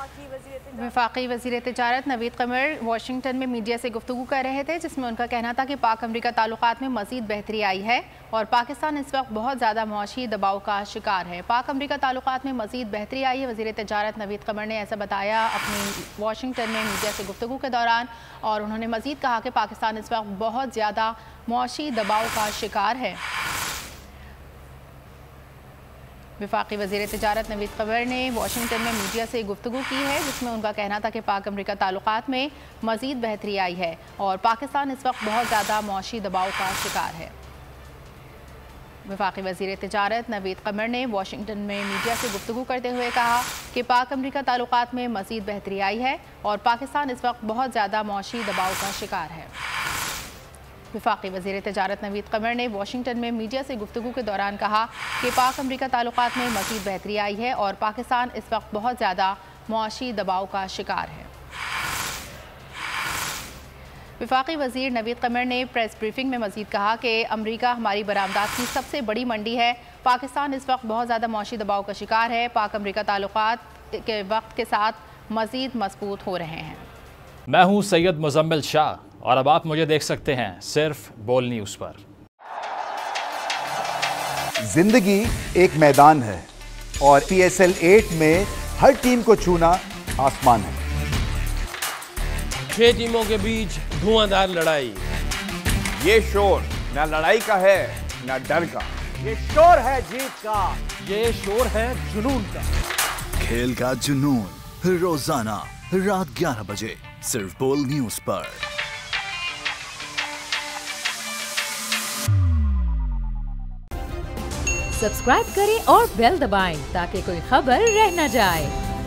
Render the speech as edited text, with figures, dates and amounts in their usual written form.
वफाकी वज़ीर तिजारत नवीद क़मर वाशिंगटन में मीडिया से गुफ्तगू कर रहे थे, जिसमें उनका कहना था कि पाक अमरीका ताल्लुकात में मज़ीद बेहतरी आई है और पाकिस्तान इस वक्त बहुत ज़्यादा मुआशी दबाव का शिकार है। पाक अमरीका ताल्लुकात में मज़ीद बेहतरी आई है। वज़ीर तिजारत नवीद क़मर ने ऐसा बताया अपनी वाशिंगटन में मीडिया से गुफ्तगू के दौरान, और उन्होंने मज़ीद कहा कि पाकिस्तान इस वक्त बहुत ज़्यादा मुआशी दबाव का शिकार है। वफाकी वज़ीर तिजारत नवीद क़मर ने वाशिंगटन में मीडिया से गुफ्तगू की है, जिसमें उनका कहना था कि पाक अमरीका ताल्लुकात में मज़ीद बेहतरी आई है और पाकिस्तान इस वक्त बहुत ज़्यादा मुआशी दबाव का शिकार है। वफाकी वज़ीर तिजारत नवीद क़मर ने वाशिंगटन में मीडिया से गुफ्तगू करते हुए कहा कि पाक अमरीका ताल्लुकात में मज़ीद बेहतरी आई है और पाकिस्तान इस वक्त बहुत ज़्यादा मुआशी दबाव का शिकार है। वफाकी वज़ीर तिजारत नवीद क़मर ने वाशिंगटन में मीडिया से गुफ्तगू के दौरान कहा कि पाक अमरीका ताल्लुकात में मज़ीद बेहतरी आई है और पाकिस्तान इस वक्त बहुत ज़्यादा मुआशी दबाव का शिकार है। वफाकी वज़ीर नवीद क़मर ने प्रेस ब्रीफिंग में मज़ीद कहा कि अमरीका हमारी बरामदात की सबसे बड़ी मंडी है। पाकिस्तान इस वक्त बहुत ज़्यादा मुआशी दबाव का शिकार है। पाक अमरीका ताल्लुकात के वक्त के साथ मज़ीद मजबूत हो रहे हैं। मैं हूँ सैयद मुज़म्मिल शाह और अब आप मुझे देख सकते हैं सिर्फ बोल न्यूज़ पर। जिंदगी एक मैदान है और PSL 8 में हर टीम को छूना आसमान है। 6 टीमों के बीच धुआंधार लड़ाई। ये शोर ना लड़ाई का है ना डर का, ये शोर है जीत का, ये शोर है जुनून का। खेल का जुनून रोजाना रात 11 बजे सिर्फ बोल न्यूज़ पर। सब्सक्राइब करें और बेल दबाएं ताकि कोई खबर रह न जाए।